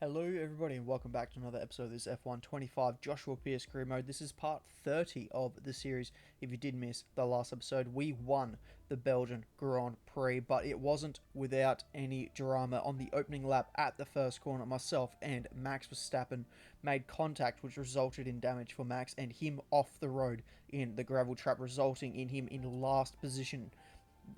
Hello everybody and welcome back to another episode of this F1 25 Joshua Pearce career mode. This is part 30 of the series. If you did miss the last episode, we won the Belgian Grand Prix, but it wasn't without any drama. On the opening lap at the first corner, myself and Max Verstappen made contact, which resulted in damage for Max and him off the road in the gravel trap, resulting in him in last position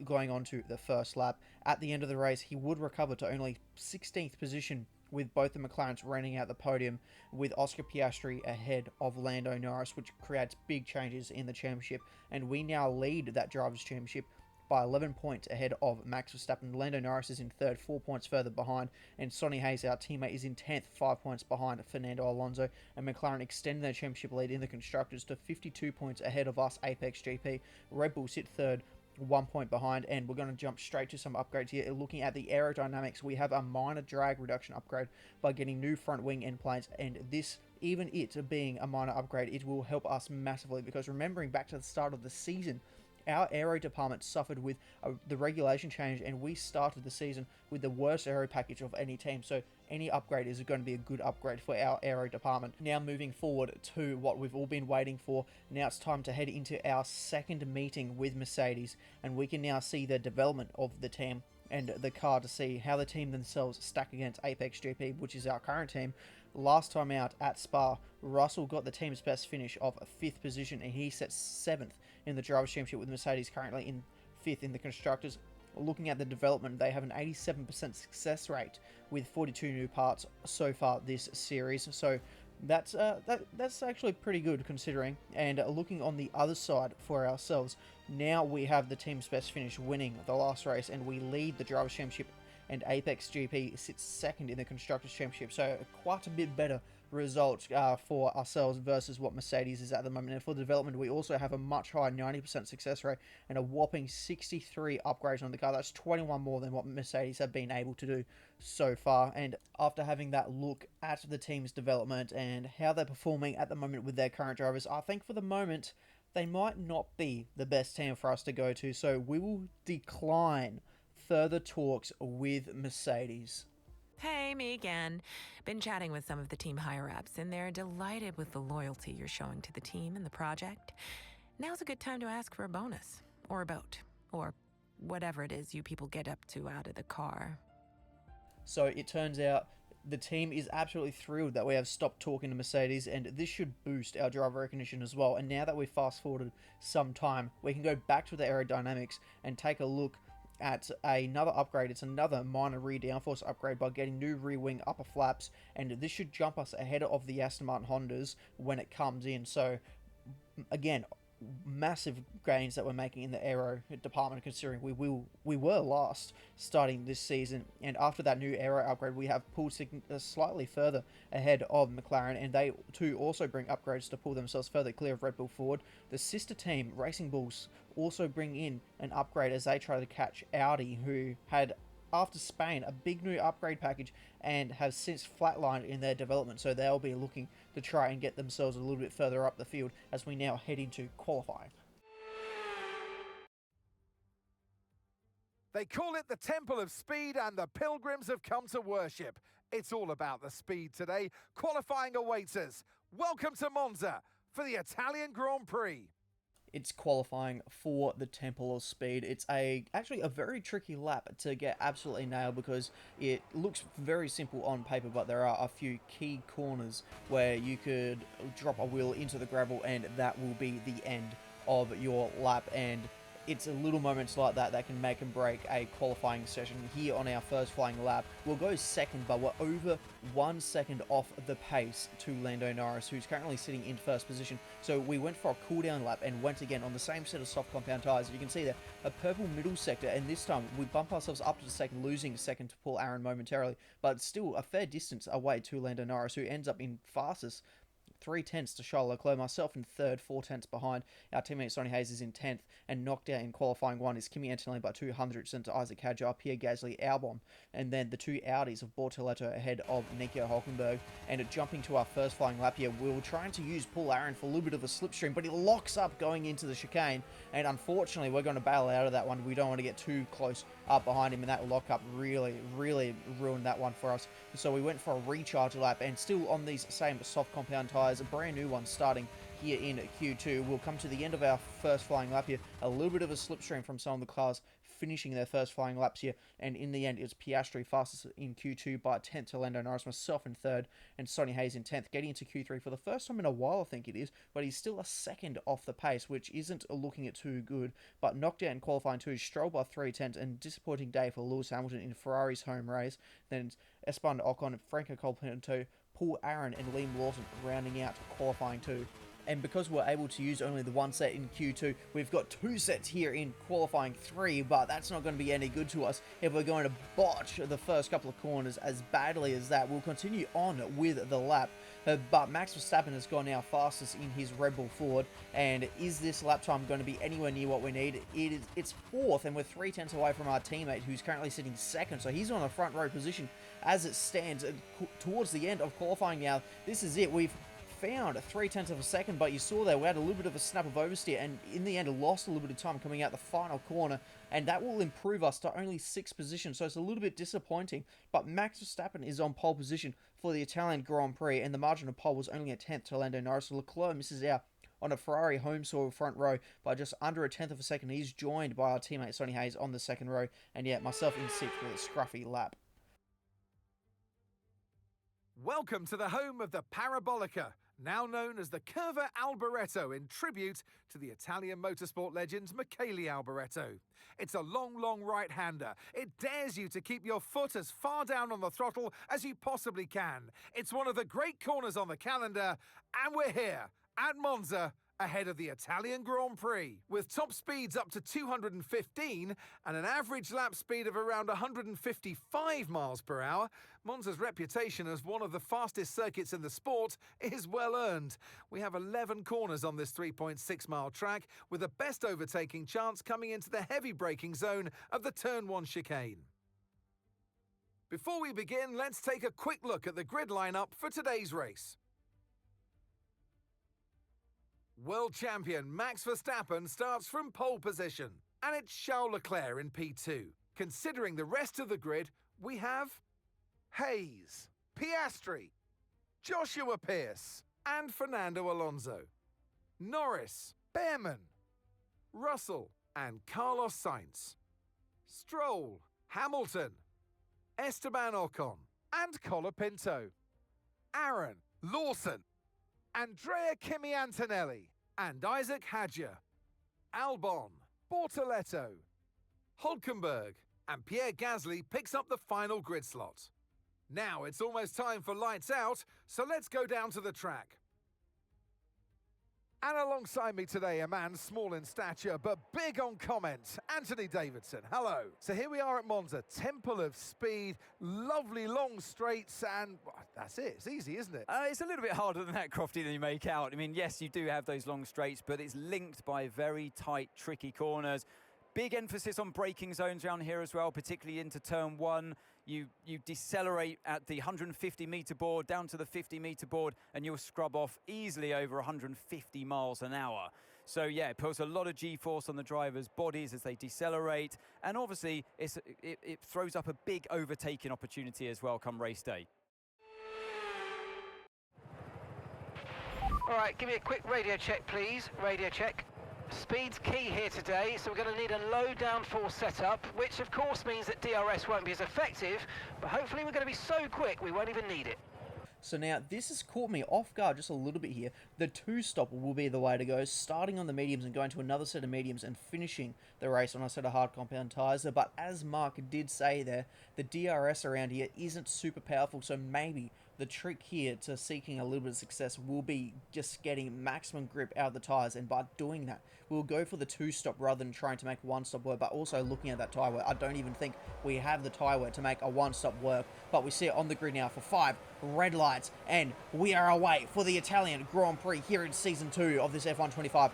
going on to the first lap. At the end of the race, he would recover to only 16th position, with both the McLarens running out the podium, with Oscar Piastri ahead of Lando Norris, which creates big changes in the championship, and we now lead that Drivers' Championship by 11 points ahead of Max Verstappen. Lando Norris is in third, 4 points further behind, and Sonny Hayes, our teammate, is in 10th, 5 points behind Fernando Alonso, and McLaren extend their championship lead in the Constructors to 52 points ahead of us, Apex GP. Red Bull sit third, 1 point behind, and we're going to jump straight to some upgrades here. Looking at the aerodynamics, we have a minor drag reduction upgrade by getting new front wing end planes, and this, even it being a minor upgrade, it will help us massively, because remembering back to the start of the season, our aero department suffered with the regulation change, and we started the season with the worst aero package of any team, so any upgrade is going to be a good upgrade for our aero department. Now moving forward to what we've all been waiting for, now it's time to head into our second meeting with Mercedes, and we can now see the development of the team and the car to see how the team themselves stack against Apex GP, which is our current team. Last time out at Spa, Russell got the team's best finish of 5th position, and he sets 7th in the Drivers' Championship, with Mercedes currently in 5th in the Constructors. Looking at the development, they have an 87% success rate with 42 new parts so far this series, so that's actually pretty good considering. And looking on the other side for ourselves, now we have the team's best finish, winning the last race, and we lead the Drivers' Championship, and Apex GP sits second in the Constructors' Championship, so quite a bit better result for ourselves versus what Mercedes is at the moment. And for the development, we also have a much higher 90% success rate and a whopping 63 upgrades on the car. That's 21 more than what Mercedes have been able to do so far. And after having that look at the team's development and how they're performing at the moment with their current drivers, I think for the moment they might not be the best team for us to go to, so we will decline further talks with Mercedes. Hey, me again. Been chatting with some of the team higher-ups, and they're delighted with the loyalty you're showing to the team and the project. Now's a good time to ask for a bonus, or a boat, or whatever it is you people get up to out of the car. So it turns out the team is absolutely thrilled that we have stopped talking to Mercedes, and this should boost our driver recognition as well. And now that we've fast forwarded some time, we can go back to the aerodynamics and take a look at another upgrade. It's another minor rear downforce upgrade by getting new rear wing upper flaps, and this should jump us ahead of the Aston Martin Hondas when it comes in. So again, massive gains that we're making in the aero department, considering we were last starting this season, and after that new aero upgrade we have pulled slightly further ahead of McLaren, and they too also bring upgrades to pull themselves further clear of Red Bull Ford. The sister team Racing Bulls also bring in an upgrade as they try to catch Audi, who had, after Spain, a big new upgrade package and have since flatlined in their development, so they'll be looking to try and get themselves a little bit further up the field as we now head into qualifying. They call it the Temple of Speed, and the pilgrims have come to worship. It's all about the speed today. Qualifying awaits us. Welcome to Monza for the Italian Grand Prix. It's qualifying for the Temple of Speed. It's actually a very tricky lap to get absolutely nailed, because it looks very simple on paper, but there are a few key corners where you could drop a wheel into the gravel and that will be the end of your lap, and it's a little moments like that that can make and break a qualifying session. Here on our first flying lap, we'll go second, but we're over 1 second off the pace to Lando Norris, who's currently sitting in first position. So we went for a cool down lap and went again on the same set of soft compound tyres. You can see there, a purple middle sector, and this time we bump ourselves up to the second, losing a second to Paul Aaron momentarily, but still a fair distance away to Lando Norris, who ends up in 3/10 to Charles Leclerc, myself in third, 4/10 behind. Our teammate Sonny Hayes is in 10th, and knocked out in qualifying 1 is Kimi Antonelli by 200ths to Isaac Hadjar, Pierre Gasly, Albon, and then the two Audis of Bortoletto ahead of Nico Hulkenberg. And jumping to our first flying lap here, we were trying to use Paul Aaron for a little bit of a slipstream, but he locks up going into the chicane, and unfortunately we're going to bail out of that one. We don't want to get too close up behind him, and that lockup really ruined that one for us. So we went for a recharge lap, and still on these same soft compound tyres, a brand new one starting here in Q2. We'll come to the end of our first flying lap here. A little bit of a slipstream from some of the cars finishing their first flying laps here, and in the end it was Piastri fastest in Q2 by 10th to Lando Norris, myself in third, and Sonny Hayes in 10th, getting into Q3 for the first time in a while, I think it is, but he's still a second off the pace, which isn't looking at too good, but knocked out in qualifying 2, Stroll by 3/10, and disappointing day for Lewis Hamilton in Ferrari's home race. Then Esteban Ocon, Franco Colapinto, Paul Aaron, and Liam Lawson rounding out qualifying 2. And because we're able to use only the one set in Q2, we've got 2 sets here in qualifying 3, but that's not going to be any good to us if we're going to botch the first couple of corners as badly as that. We'll continue on with the lap, but Max Verstappen has gone now fastest in his Red Bull Ford, and is this lap time going to be anywhere near what we need? It's 4th, and we're 3/10 away from our teammate, who's currently sitting 2nd, so he's on a front row position as it stands towards the end of qualifying now. This is it. We've found 3/10 of a second, but you saw there we had a little bit of a snap of oversteer, and in the end lost a little bit of time coming out the final corner, and that will improve us to only 6th position, so it's a little bit disappointing. But Max Verstappen is on pole position for the Italian Grand Prix, and the margin of pole was only a 10th to Lando Norris. Leclerc misses out on a Ferrari home soil front row by just under a 10th of a second. He's joined by our teammate Sonny Hayes on the second row, and yeah, myself in 6th with a scruffy lap. Welcome to the home of the Parabolica, now known as the Curva Alboreto, in tribute to the Italian motorsport legend Michele Alboreto. It's a long right-hander. It dares you to keep your foot as far down on the throttle as you possibly can. It's one of the great corners on the calendar, and we're here at Monza, ahead of the Italian Grand Prix. With top speeds up to 215 and an average lap speed of around 155 miles per hour, Monza's reputation as one of the fastest circuits in the sport is well earned. We have 11 corners on this 3.6-mile track, with the best overtaking chance coming into the heavy braking zone of the Turn 1 chicane. Before we begin, let's take a quick look at the grid lineup for today's race. World champion Max Verstappen starts from pole position, and it's Charles Leclerc in P2. Considering the rest of the grid, we have Hayes, Piastri, Joshua Pearce, and Fernando Alonso, Norris, Behrman, Russell, and Carlos Sainz, Stroll, Hamilton, Esteban Ocon, and Colapinto, Aaron, Lawson, Andrea Kimi Antonelli, and Isaac Hadjar, Albon, Bortoletto, Hulkenberg, and Pierre Gasly picks up the final grid slot. Now it's almost time for lights out, so let's go down to the track. And alongside me today, a man small in stature but big on comment, Anthony Davidson. Hello. So here we are at Monza, Temple of Speed, lovely long straights, and well, that's it. It's easy, isn't it? It's a little bit harder than that, Crofty, than you make out. I mean, yes, you do have those long straights, but it's linked by very tight, tricky corners. Big emphasis on braking zones around here as well, particularly into turn 1. You decelerate at the 150-metre board down to the 50-metre board, and you'll scrub off easily over 150 miles an hour. So, yeah, it puts a lot of G-force on the drivers' bodies as they decelerate, and obviously it throws up a big overtaking opportunity as well come race day. All right, give me a quick radio check, please. Radio check. Speed's key here today, so we're going to need a low downforce setup, which of course means that DRS won't be as effective, but hopefully we're going to be so quick we won't even need it. So now, this has caught me off guard just a little bit here. The two-stopper will be the way to go, starting on the mediums and going to another set of mediums and finishing the race on a set of hard compound tyres. But as Mark did say there, the DRS around here isn't super powerful, so maybe the trick here to seeking a little bit of success will be just getting maximum grip out of the tyres, and by doing that, we'll go for the 2-stop rather than trying to make 1-stop work, but also looking at that tyre wear. I don't even think we have the tyre wear to make a 1-stop work, but we see it on the grid now for 5 red lights, and we are away for the Italian Grand Prix here in Season 2 of this F1 25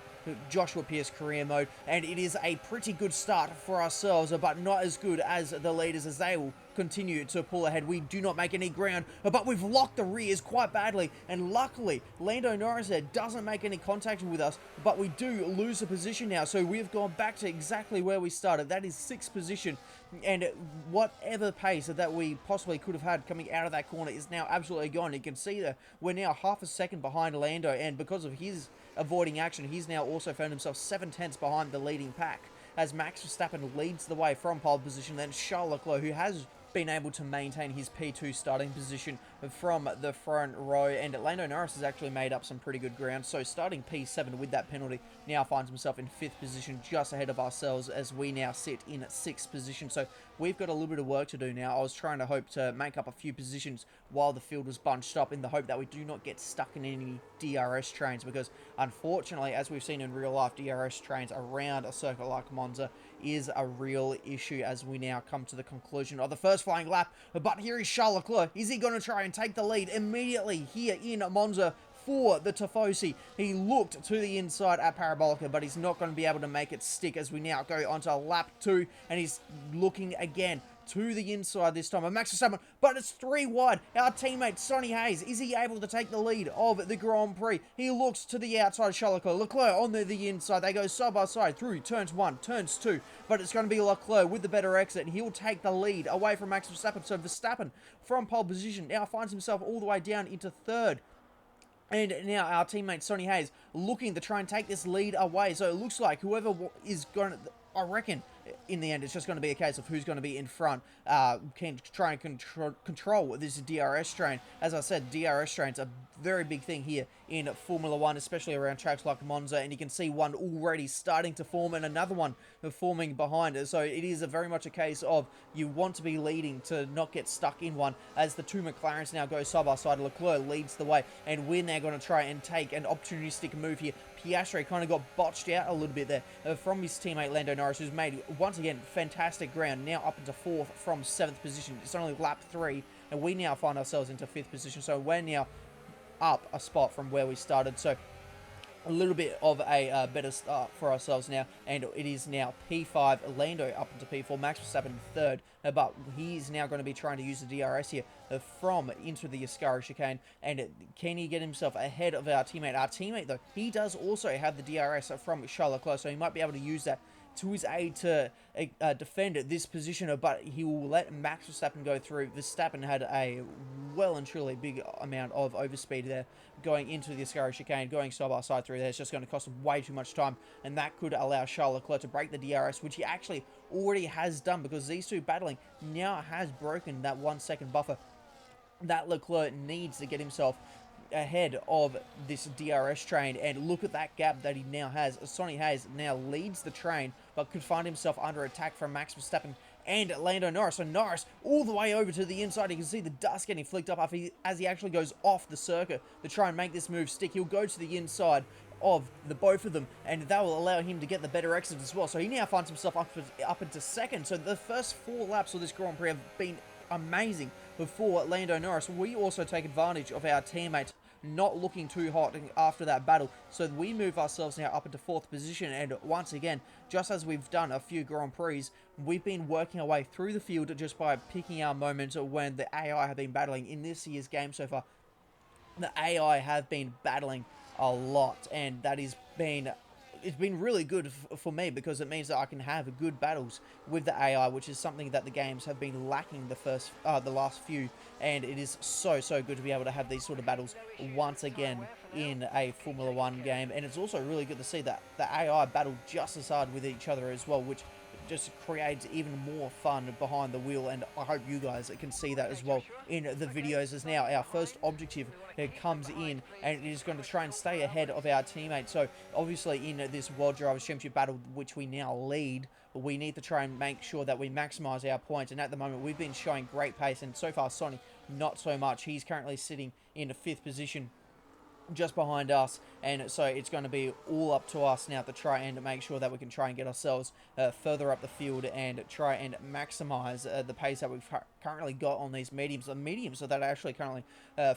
Joshua Pearce career mode, and it is a pretty good start for ourselves, but not as good as the leaders, as they will continue to pull ahead. We do not make any ground, but we've locked the rears quite badly, and luckily Lando Norris there doesn't make any contact with us, but we do lose the position now, so we've gone back to exactly where we started. That is 6th position, and whatever pace that we possibly could have had coming out of that corner is now absolutely gone. You can see that we're now half a second behind Lando, and because of his avoiding action, he's now also found himself 7/10 behind the leading pack, as Max Verstappen leads the way from pole position. Then Charles Leclerc, who has been able to maintain his P2 starting position from the front row, and Lando Norris has actually made up some pretty good ground, so starting P7 with that penalty now finds himself in 5th position, just ahead of ourselves, as we now sit in 6th position. So we've got a little bit of work to do now. I was trying to hope to make up a few positions while the field was bunched up, in the hope that we do not get stuck in any DRS trains, because unfortunately, as we've seen in real life, DRS trains around a circuit like Monza is a real issue, as we now come to the conclusion of the first flying lap. But here is Charles Leclerc. Is he going to try and take the lead immediately here in Monza for the Tifosi? He looked to the inside at Parabolica, but he's not going to be able to make it stick, as we now go onto lap 2, and he's looking again to the inside this time of Max Verstappen, but it's 3 wide. Our teammate Sonny Hayes, is he able to take the lead of the Grand Prix? He looks to the outside, Charles Leclerc. Leclerc on the inside. They go side by side through turns 1, turns 2, but it's going to be Leclerc with the better exit, and he'll take the lead away from Max Verstappen. So Verstappen from pole position now finds himself all the way down into 3rd. And now our teammate Sonny Hayes looking to try and take this lead away. So it looks like whoever is going to, I reckon, in the end, it's just going to be a case of who's going to be in front, can try and control this DRS train. As I said, DRS trains are a very big thing here in Formula 1, especially around tracks like Monza, and you can see one already starting to form and another one forming behind it. So it is very much a case of you want to be leading to not get stuck in one, as the 2 McLarens now go side by side. Leclerc leads the way, and we're now going to try and take an opportunistic move here. Piastri kind of got botched out a little bit there from his teammate Lando Norris, who's made, once again, fantastic ground, now up into 4th from 7th position. It's only lap 3, and we now find ourselves into 5th position, so we're now up a spot from where we started. So a little bit of a better start for ourselves now, and it is now P5, Lando up into P4, Max Verstappen 3rd, but he's now going to be trying to use the DRS here from into the Ascari chicane, and can he get himself ahead of our teammate? Our teammate, though, he does also have the DRS from Charles Leclerc, so he might be able to use that to his aid to defend this position, but he will let Max Verstappen go through. Verstappen had a well and truly big amount of overspeed there going into the Ascari chicane, going side by side through there. It's just going to cost him way too much time, and that could allow Charles Leclerc to break the DRS, which he actually already has done, because these two battling now has broken that 1 second buffer that Leclerc needs to get himself ahead of this DRS train. And look at that gap that he now has. Sonny Hayes now leads the train, but could find himself under attack from Max Verstappen and Lando Norris. So Norris all the way over to the inside. You can see the dust getting flicked up as he actually goes off the circuit to try and make this move stick. He'll go to the inside of the both of them, and that will allow him to get the better exit as well. So he now finds himself up into 2nd. So the first 4 laps of this Grand Prix have been amazing before Lando Norris. We also take advantage of our teammates not looking too hot after that battle, so we move ourselves now up into 4th position. And once again, just as we've done a few Grand Prix, we've been working our way through the field just by picking our moments when the AI have been battling in this year's game so far. The AI have been battling a lot, and that has been, it's been really good for me, because it means that I can have good battles with the AI, which is something that the games have been lacking the last few, and it is so good to be able to have these sort of battles once again in a Formula 1 game. And it's also really good to see that the AI battle just as hard with each other as well, which just creates even more fun behind the wheel, and I hope you guys can see that as well in the videos. As now our first objective comes in, and it is going to try and stay ahead of our teammates. So obviously in this World Drivers' Championship battle, which we now lead, we need to try and make sure that we maximize our points, and at the moment we've been showing great pace, and so far Sonny not so much. He's currently sitting in 5th position, just behind us, and so it's going to be all up to us now to try and make sure that we can try and get ourselves further up the field and try and maximize the pace that we've currently got on these mediums. The mediums that are actually currently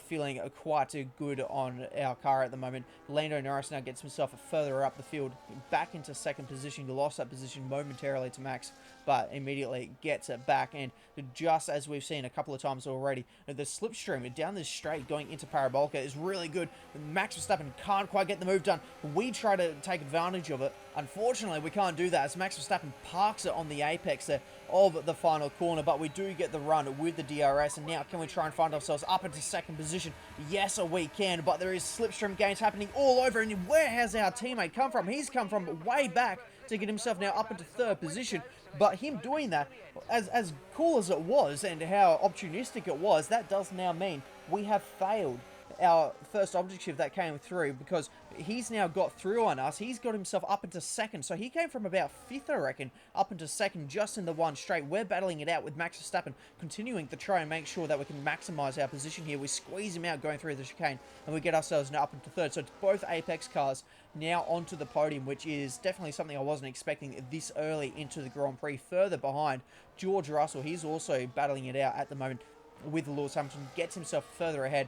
feeling quite good on our car at the moment. Lando Norris now gets himself further up the field, back into 2nd position. He lost that position momentarily to Max, but immediately gets it back, and just as we've seen a couple of times already, the slipstream down this straight going into Parabolica is really good. Max Verstappen can't quite get the move done. We try to take advantage of it. Unfortunately, we can't do that as Max Verstappen parks it on the apex there of the final corner, but we do get the run with the DRS, and now can we try and find ourselves up into 2nd position? Yes, we can, but there is slipstream gains happening all over, and where has our teammate come from? He's come from way back to get himself now up into 3rd position, but him doing that, as cool as it was and how opportunistic it was, that does now mean we have failed our first objective that came through, because he's now got through on us. He's got himself up into 2nd, so he came from about 5th, I reckon, up into 2nd just in the one straight. We're battling it out with Max Verstappen, continuing to try and make sure that we can maximize our position here. We squeeze him out going through the chicane, and we get ourselves now up into 3rd. So it's both Apex cars now onto the podium, which is definitely something I wasn't expecting this early into the Grand Prix. Further behind, George Russell, he's also battling it out at the moment with Lewis Hamilton, gets himself further ahead,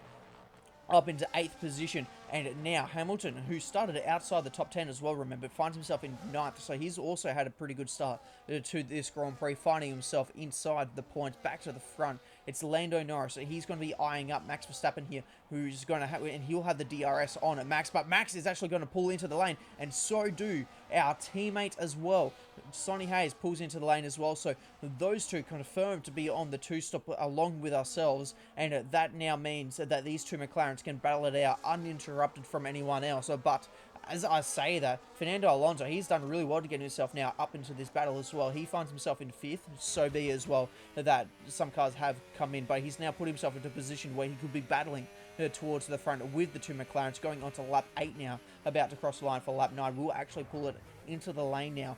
up into 8th position, and now Hamilton, who started outside the top 10 as well, remember, finds himself in 9th, so he's also had a pretty good start to this Grand Prix, finding himself inside the points, back to the front. It's Lando Norris, so he's going to be eyeing up Max Verstappen here, who's going to have, and he'll have the DRS on at Max, but Max is actually going to pull into the lane, and so do our teammate as well. Sonny Hayes pulls into the lane as well, so those two confirmed to be on the 2-stop along with ourselves, and that now means that these two McLarens can battle it out uninterrupted from anyone else. But as I say that, Fernando Alonso, he's done really well to get himself now up into this battle as well. He finds himself in 5th, so be as well that some cars have come in, but he's now put himself into a position where he could be battling towards the front with the two McLarens, going on to lap 8 now, about to cross the line for lap 9. We'll actually pull it into the lane now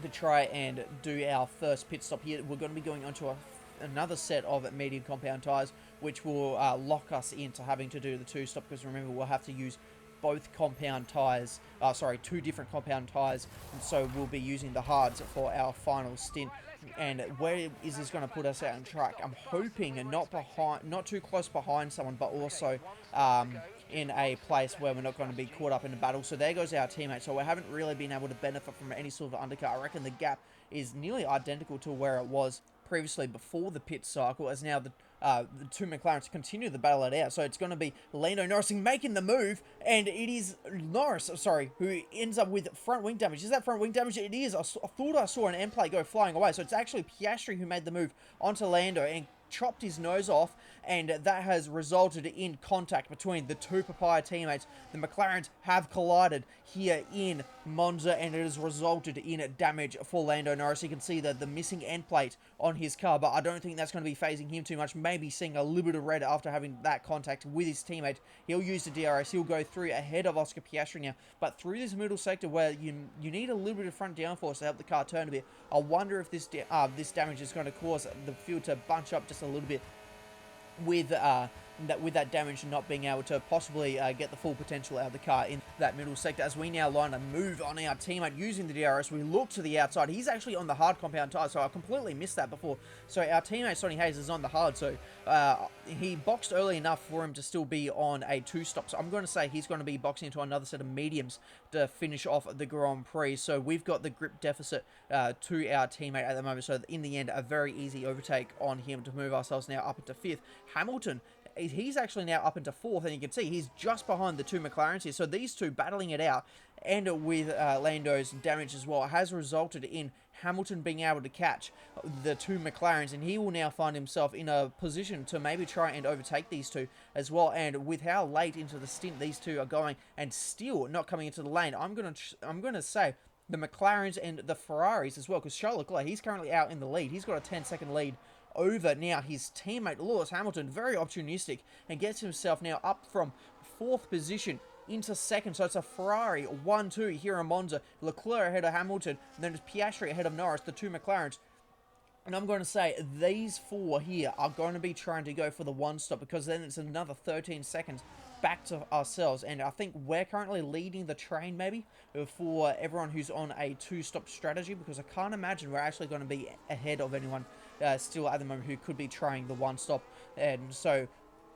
to try and do our first pit stop here. We're going to be going onto another set of medium compound tyres, which will lock us into having to do the 2-stop, because remember, we'll have to use both compound tyres, two different compound tyres, and so we'll be using the hards for our final stint. And where is this going to put us out on track? I'm hoping not too close behind someone, but also in a place where we're not going to be caught up in a battle. So there goes our teammate. So we haven't really been able to benefit from any sort of undercut. I reckon the gap is nearly identical to where it was previously before the pit cycle, as now the two McLarens continue the battle it out. So it's going to be Lando Norris making the move, and it is Norris, who ends up with front wing damage. Is that front wing damage? It is. I thought I saw an end plate go flying away. So it's actually Piastri who made the move onto Lando and chopped his nose off, and that has resulted in contact between the two papaya teammates. The McLarens have collided here in Monza, and it has resulted in damage for Lando Norris. You can see the missing end plate on his car, but I don't think that's going to be phasing him too much. Maybe seeing a little bit of red after having that contact with his teammate. He'll use the DRS. He'll go through ahead of Oscar Piastri now, but through this middle sector where you need a little bit of front downforce to help the car turn a bit. I wonder if this damage is going to cause the field to bunch up just a little bit with that damage not being able to possibly get the full potential out of the car in that middle sector. As we now line a move on our teammate using the DRS, we look to the outside. He's actually on the hard compound tyre, so I completely missed that before. So our teammate Sonny Hayes is on the hard, so he boxed early enough for him to still be on a 2-stop. So I'm going to say he's going to be boxing into another set of mediums to finish off the Grand Prix. So we've got the grip deficit to our teammate at the moment. So in the end, a very easy overtake on him to move ourselves now up into 5th. Hamilton, he's actually now up into 4th, and you can see he's just behind the two McLarens here. So these two battling it out, and with Lando's damage as well, has resulted in Hamilton being able to catch the two McLarens, and he will now find himself in a position to maybe try and overtake these two as well. And with how late into the stint these two are going and still not coming into the lane, I'm gonna say the McLarens and the Ferraris as well, because Charles Leclerc, he's currently out in the lead. He's got a 10-second lead over now his teammate Lewis Hamilton, very opportunistic, and gets himself now up from 4th position into 2nd. So it's a Ferrari 1-2 here in Monza. Leclerc ahead of Hamilton, and then it's Piastri ahead of Norris, the two McLarens And I'm going to say these four here are going to be trying to go for the one stop, because then it's another 13 seconds back to ourselves. And I think we're currently leading the train maybe for everyone who's on a two-stop strategy, because I can't imagine we're actually going to be ahead of anyone still at the moment who could be trying the one stop. And so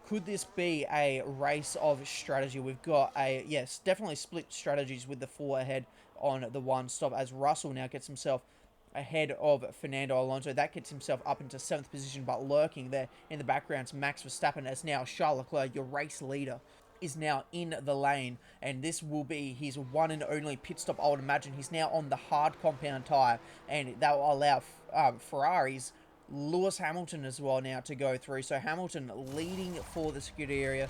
could this be a race of strategy? We've got yes, definitely split strategies with the four ahead on the one stop, as Russell now gets himself ahead of Fernando Alonso. That gets himself up into 7th position, but lurking there in the background, Max Verstappen, as now Charles Leclerc, your race leader, is now in the lane, and this will be his one and only pit stop, I would imagine. He's now on the hard compound tyre, and that will allow Ferrari's Lewis Hamilton as well now to go through. So Hamilton leading for the security area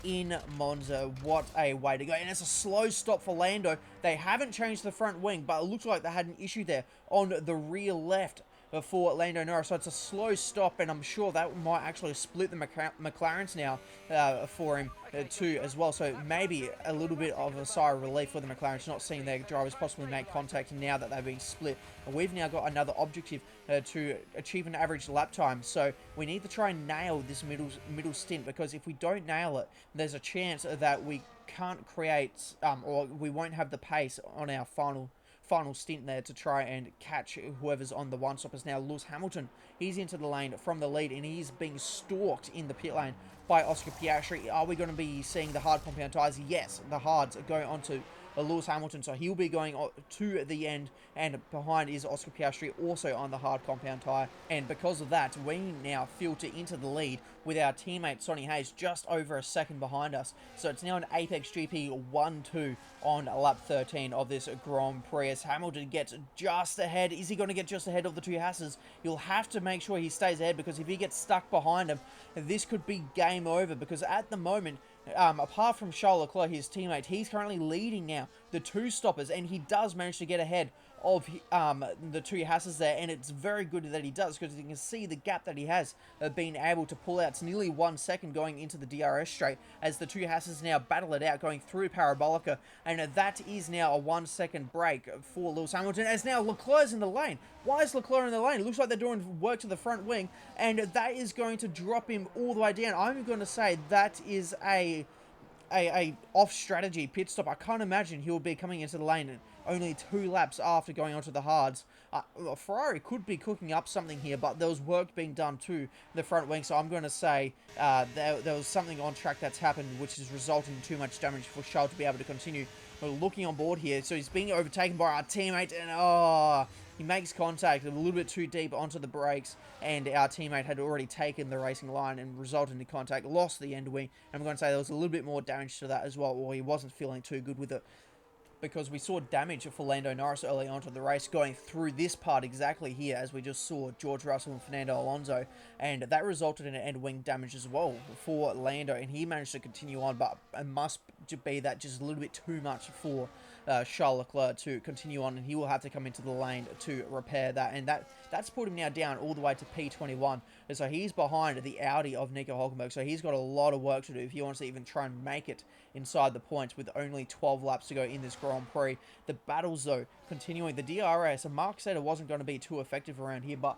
in Monza. What a way to go. And it's a slow stop for Lando. They haven't changed the front wing, but it looks like they had an issue there on the rear left for Lando Norris. So it's a slow stop, and I'm sure that might actually split the McLarens now for him too as well. So maybe a little bit of a sigh of relief for the McLarens, not seeing their drivers possibly make contact now that they've been split. And we've now got another objective to achieve an average lap time. So we need to try and nail this middle stint, because if we don't nail it, there's a chance that we can't create or we won't have the pace on our final stint there to try and catch whoever's on the one stoppers. Now Lewis Hamilton, he's into the lane from the lead, and he's being stalked in the pit lane by Oscar Piastri. Are we going to be seeing the hard compound tyres? Yes, the hards are going onto Lewis Hamilton, so he'll be going to the end, and behind is Oscar Piastri, also on the hard compound tyre. And because of that, we now filter into the lead with our teammate Sonny Hayes just over a second behind us. So it's now an Apex GP 1-2 on lap 13 of this Grand Prix, as Hamilton gets just ahead. Is he going to get just ahead of the two Haas's? You'll have to make sure he stays ahead, because if he gets stuck behind him, this could be game over, because at the moment, apart from Charles Leclerc, his teammate, he's currently leading now the two stoppers, and he does manage to get ahead of the two Haas's there, and it's very good that he does, because you can see the gap that he has been able to pull out. It's nearly 1 second going into the DRS straight, as the two Haas's now battle it out going through Parabolica, and that is now a 1 second break for Lewis Hamilton, as now Leclerc's in the lane. Why is Leclerc in the lane? It looks like they're doing work to the front wing, and that is going to drop him all the way down. I'm going to say that is a off strategy pit stop. I can't imagine he'll be coming into the lane only 2 laps after going onto the hards. Ferrari could be cooking up something here, but there was work being done to the front wing, so I'm going to say there was something on track that's happened, which is resulting in too much damage for Charles to be able to continue. We're looking on board here, so he's being overtaken by our teammate, and he makes contact a little bit too deep onto the brakes, and our teammate had already taken the racing line and resulted in contact, lost the end wing. And I'm going to say there was a little bit more damage to that as well, or he wasn't feeling too good with it, because we saw damage for Lando Norris early on to the race going through this part exactly here, as we just saw George Russell and Fernando Alonso, and that resulted in an end wing damage as well for Lando, and he managed to continue on, but it must be that just a little bit too much for Charles Leclerc to continue on, and he will have to come into the lane to repair that, and that's put him now down all the way to P21, and so he's behind the Audi of Nico Hulkenberg, so he's got a lot of work to do if he wants to even try and make it inside the points with only 12 laps to go in this Grand Prix. The battles, though, continuing. The DRS, and Mark said it wasn't going to be too effective around here, but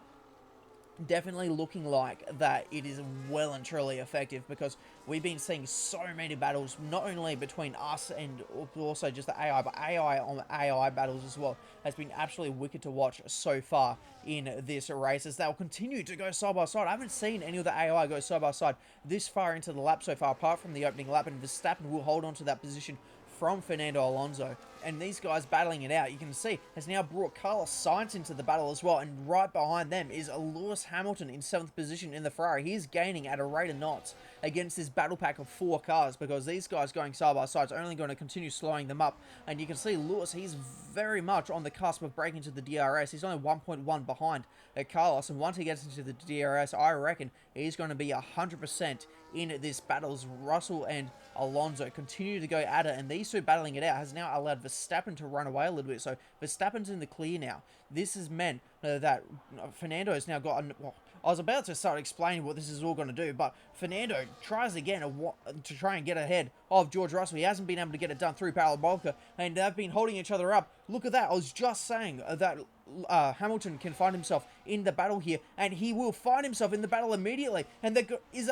definitely looking like that it is well and truly effective, because we've been seeing so many battles, not only between us and also just the AI, but AI on AI battles as well. Has been absolutely wicked to watch so far in this race, as they'll continue to go side by side. I haven't seen any of the AI go side by side this far into the lap so far, apart from the opening lap, and Verstappen will hold on to that position from Fernando Alonso. And these guys battling it out, you can see, has now brought Carlos Sainz into the battle as well, and right behind them is Lewis Hamilton in 7th position in the Ferrari. He is gaining at a rate of knots against this battle pack of 4 cars, because these guys going side by side is only going to continue slowing them up. And you can see Lewis, he's very much on the cusp of breaking into the DRS. He's only 1.1 behind Carlos, and once he gets into the DRS, I reckon he's going to be 100% in this battle, as Russell and Alonso continue to go at it, and these two battling it out has now allowed Verstappen to run away a little bit. So Verstappen's in the clear now. This has meant that Fernando has now got... Well, I was about to start explaining what this is all going to do, but Fernando tries again to try and get ahead of George Russell. He hasn't been able to get it done through Parabolica, and they've been holding each other up Look at that. I was just saying that Hamilton can find himself in the battle here, and he will find himself in the battle immediately. And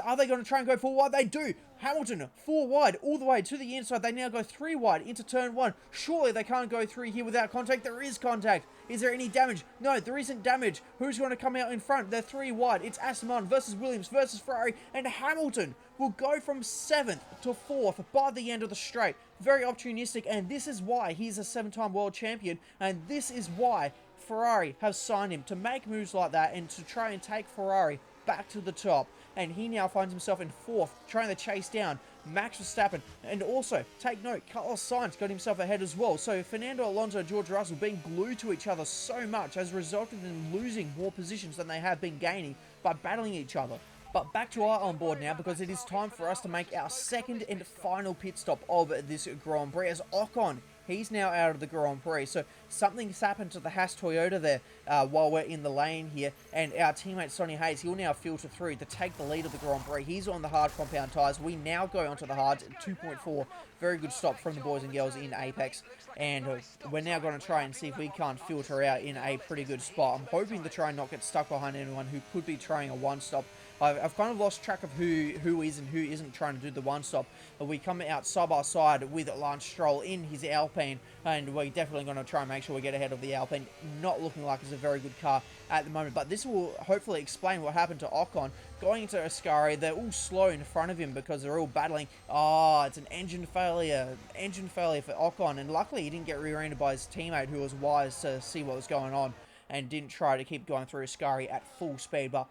are they going to try and go 4 wide? They do. Hamilton 4 wide all the way to the inside. They now go 3 wide into turn 1. Surely they can't go 3 here without contact. There is contact. Is there any damage? No, there isn't damage. Who's going to come out in front? They're 3 wide. It's Aston Martin versus Williams versus Ferrari, and Hamilton will go from 7th to 4th by the end of the straight. Very opportunistic, and this is why he's a 7-time world champion, and this is why Ferrari have signed him, to make moves like that and to try and take Ferrari back to the top. And he now finds himself in 4th, trying to chase down Max Verstappen. And also, take note, Carlos Sainz got himself ahead as well. So Fernando Alonso and George Russell being glued to each other so much has resulted in losing more positions than they have been gaining by battling each other. But back to our onboard now, because it is time for us to make our second and final pit stop of this Grand Prix, as Ocon, he's now out of the Grand Prix. So something's happened to the Haas Toyota there while we're in the lane here. And our teammate Sonny Hayes, he'll now filter through to take the lead of the Grand Prix. He's on the hard compound tyres. We now go onto the hards at 2.4. Very good stop from the boys and girls in Apex. And we're now going to try and see if we can't filter out in a pretty good spot. I'm hoping to try and not get stuck behind anyone who could be trying a one-stop. I've kind of lost track of who is and who isn't trying to do the one-stop. But we come out side by side with Lance Stroll in his Alpine, and we're definitely going to try and make sure we get ahead of the Alpine. Not looking like it's a very good car at the moment, but this will hopefully explain what happened to Ocon. Going into Ascari, they're all slow in front of him because they're all battling. Oh, it's an engine failure for Ocon, and luckily he didn't get rear-ended by his teammate, who was wise to see what was going on and didn't try to keep going through Ascari at full speed. But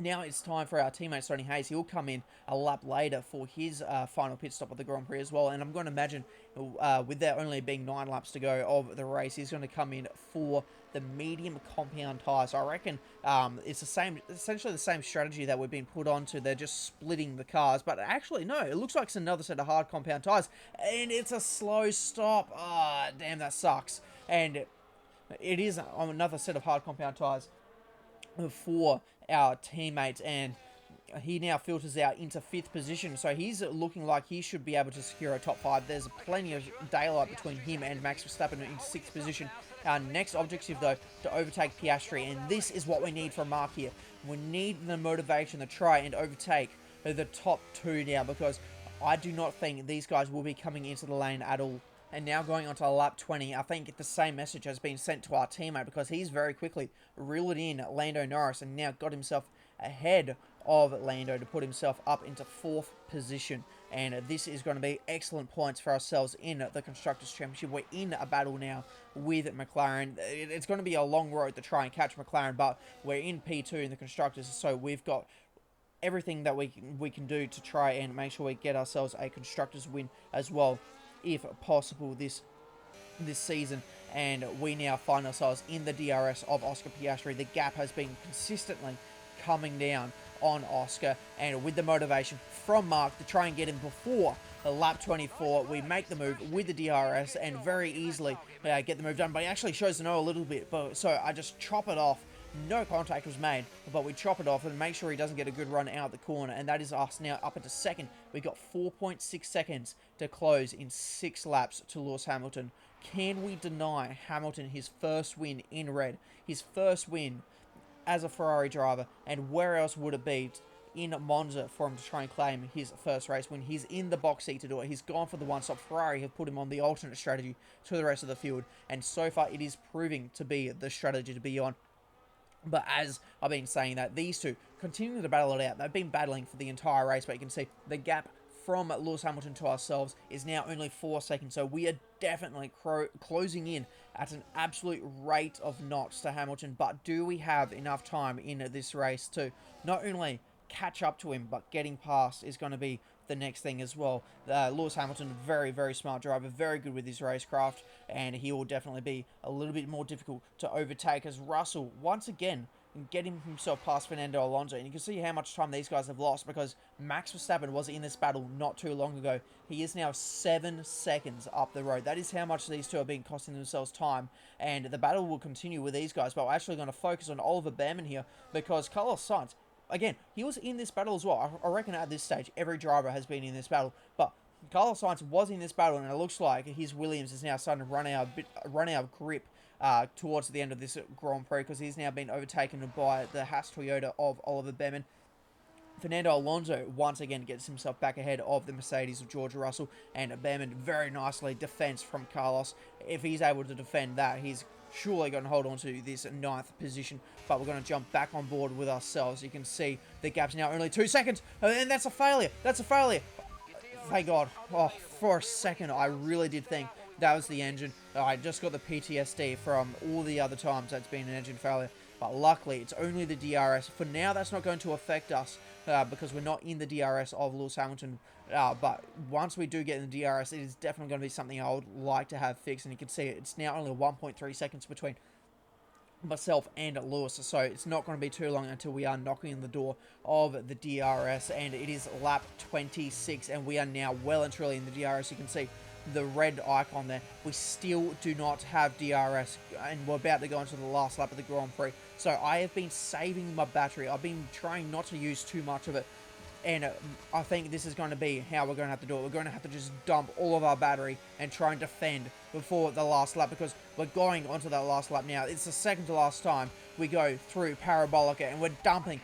now it's time for our teammate Sonny Hayes. He'll come in a lap later for his final pit stop of the Grand Prix as well. And I'm going to imagine, with there only being 9 laps to go of the race, he's going to come in for the medium compound tyres. So I reckon it's essentially the same strategy that we've been put onto. They're just splitting the cars. But actually, no, it looks like it's another set of hard compound tyres. And it's a slow stop. Ah, damn, that sucks. And it is another set of hard compound tyres for our teammates, and he now filters out into 5th position, so he's looking like he should be able to secure a top 5. There's plenty of daylight between him and Max Verstappen in 6th position. Our next objective, though, to overtake Piastri, and this is what we need from Mark here. We need the motivation to try and overtake the top 2 now, because I do not think these guys will be coming into the lane at all. And now going on to lap 20, I think the same message has been sent to our teammate, because he's very quickly reeled in Lando Norris and now got himself ahead of Lando to put himself up into 4th position. And this is going to be excellent points for ourselves in the Constructors' Championship. We're in a battle now with McLaren. It's going to be a long road to try and catch McLaren, but we're in P2 in the Constructors, so we've got everything that we can do to try and make sure we get ourselves a Constructors win as well, if possible, this season. And we now find ourselves in the DRS of Oscar Piastri. The gap has been consistently coming down on Oscar, and with the motivation from Mark to try and get him before lap 24, we make the move with the DRS and very easily get the move done. But he actually shows to know a little bit, so I just chop it off. No contact was made, but we chop it off and make sure he doesn't get a good run out the corner. And that is us now up into 2nd. We got 4.6 seconds to close in 6 laps to Lewis Hamilton. Can we deny Hamilton his first win in red? His first win as a Ferrari driver. And where else would it be in Monza for him to try and claim his first race win? He's in the box seat to do it. He's gone for the one-stop. Ferrari have put him on the alternate strategy to the rest of the field. And so far it is proving to be the strategy to be on. But as I've been saying that, these two continue to battle it out. They've been battling for the entire race, but you can see the gap from Lewis Hamilton to ourselves is now only 4 seconds. So we are definitely closing in at an absolute rate of knots to Hamilton. But do we have enough time in this race to not only catch up to him, but getting past is going to be the next thing as well. Lewis Hamilton, very, very smart driver, very good with his racecraft, and he will definitely be a little bit more difficult to overtake as Russell, once again, getting himself past Fernando Alonso. And you can see how much time these guys have lost, because Max Verstappen was in this battle not too long ago. He is now 7 seconds up the road. That is how much these two have been costing themselves time, and the battle will continue with these guys. But we're actually going to focus on Oliver Behrman here, because Carlos Sainz, again, he was in this battle as well. I reckon at this stage, every driver has been in this battle. But Carlos Sainz was in this battle, and it looks like his Williams is now starting to run out of grip towards the end of this Grand Prix, because he's now been overtaken by the Haas Toyota of Oliver Behrman. Fernando Alonso once again gets himself back ahead of the Mercedes of George Russell, and Behrman very nicely defends from Carlos. If he's able to defend that, he's surely going to hold on to this 9th position, but we're going to jump back on board with ourselves. You can see the gap's now only 2 seconds, and that's a failure. That's a failure. Thank God. Oh, for a second, I really did think that was the engine. I just got the PTSD from all the other times that's been an engine failure. But luckily, it's only the DRS. For now, that's not going to affect us because we're not in the DRS of Lewis Hamilton. But once we do get in the DRS, it is definitely going to be something I would like to have fixed. And you can see it's now only 1.3 seconds between myself and Lewis, so it's not going to be too long until we are knocking on the door of the DRS, and it is lap 26, and we are now well and truly in the DRS. You can see the red icon there. We still do not have DRS, and we're about to go into the last lap of the Grand Prix, so I have been saving my battery. I've been trying not to use too much of it, and I think this is going to be how we're going to have to do it. We're going to have to just dump all of our battery and try and defend before the last lap, because we're going onto that last lap now. It's the second to last time we go through Parabolica, and we're dumping.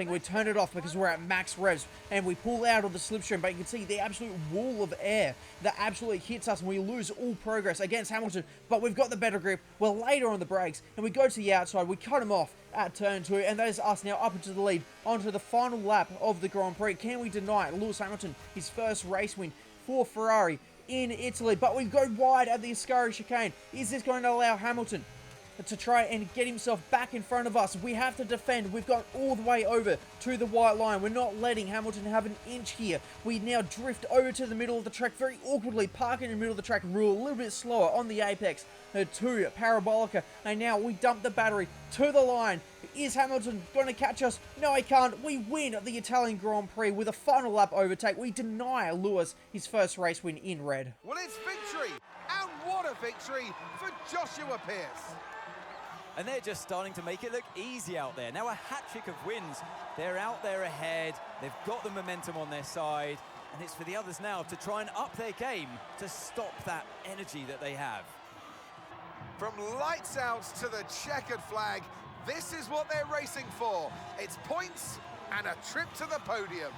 We turn it off because we're at max revs, and we pull out of the slipstream, but you can see the absolute wall of air that absolutely hits us, and we lose all progress against Hamilton, but we've got the better grip. We're later on the brakes, and we go to the outside. We cut him off at turn 2, and that is us now up into the lead onto the final lap of the Grand Prix. Can we deny Lewis Hamilton his first race win for Ferrari in Italy? But we go wide at the Ascari chicane. Is this going to allow Hamilton to try and get himself back in front of us? We have to defend. We've got all the way over to the white line. We're not letting Hamilton have an inch here. We now drift over to the middle of the track very awkwardly, park in the middle of the track, rule a little bit slower on the apex to Parabolica, and now we dump the battery to the line. Is Hamilton going to catch us? No, he can't. We win the Italian Grand Prix with a final lap overtake. We deny Lewis his first race win in red. Well, it's victory, and what a victory for Joshua Pearce. And they're just starting to make it look easy out there. Now a hat-trick of wins. They're out there ahead. They've got the momentum on their side. And it's for the others now to try and up their game to stop that energy that they have. From lights out to the checkered flag, this is what they're racing for. It's points and a trip to the podium.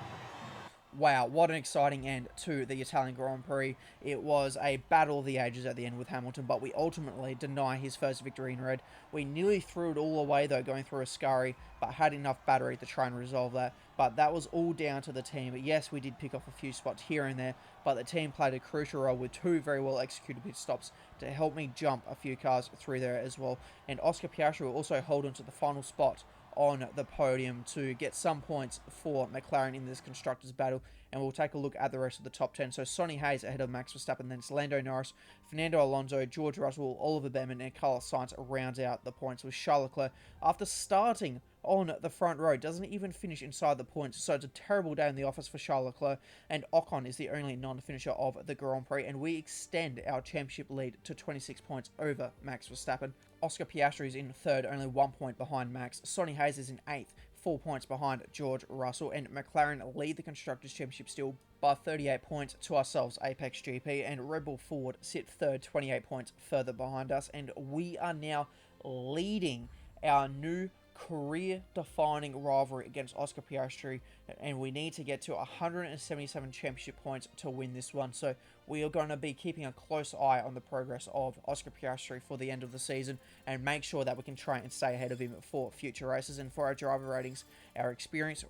Wow, what an exciting end to the Italian Grand Prix. It was a battle of the ages at the end with Hamilton, but we ultimately deny his first victory in red. We nearly threw it all away, though, going through Ascari, but had enough battery to try and resolve that. But that was all down to the team. Yes, we did pick off a few spots here and there, but the team played a crucial role with 2 very well executed pit stops to help me jump a few cars through there as well. And Oscar Piastri will also hold on to the final spot on the podium to get some points for McLaren in this constructors battle, and we'll take a look at the rest of the top 10. So Sonny Hayes ahead of Max Verstappen, then it's Lando Norris, Fernando Alonso, George Russell, Oliver Behrman, and Carlos Sainz rounds out the points, with Charles Leclerc, after starting on the front row, doesn't even finish inside the points, so it's a terrible day in the office for Charles Leclerc, and Ocon is the only non-finisher of the Grand Prix, and we extend our championship lead to 26 points over Max Verstappen. Oscar Piastri is in 3rd, only 1 point behind Max. Sonny Hayes is in 8th, 4 points behind George Russell, and McLaren lead the Constructors' Championship still by 38 points to ourselves, Apex GP, and Red Bull Ford sit 3rd, 28 points further behind us, and we are now leading our new career-defining rivalry against Oscar Piastri, and we need to get to 177 championship points to win this one. So we are going to be keeping a close eye on the progress of Oscar Piastri for the end of the season, and make sure that we can try and stay ahead of him for future races. And for our driver ratings, our experience,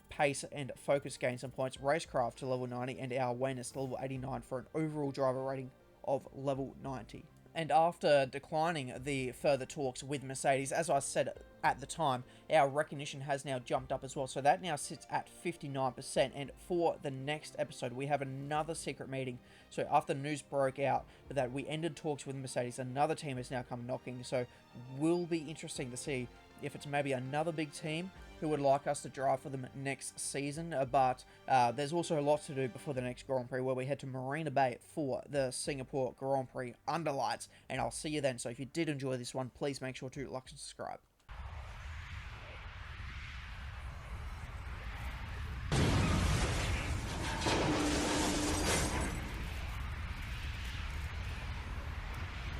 pace and focus gain some points, racecraft to level 90, and our awareness to level 89 for an overall driver rating of level 90. And after declining the further talks with Mercedes, as I said at the time, our recognition has now jumped up as well. So that now sits at 59%. And for the next episode, we have another secret meeting. So after news broke out that we ended talks with Mercedes, another team has now come knocking. So will be interesting to see if it's maybe another big team who would like us to drive for them next season. But there's also a lot to do before the next Grand Prix, where we head to Marina Bay for the Singapore Grand Prix under lights. And I'll see you then. So if you did enjoy this one, please make sure to like and subscribe.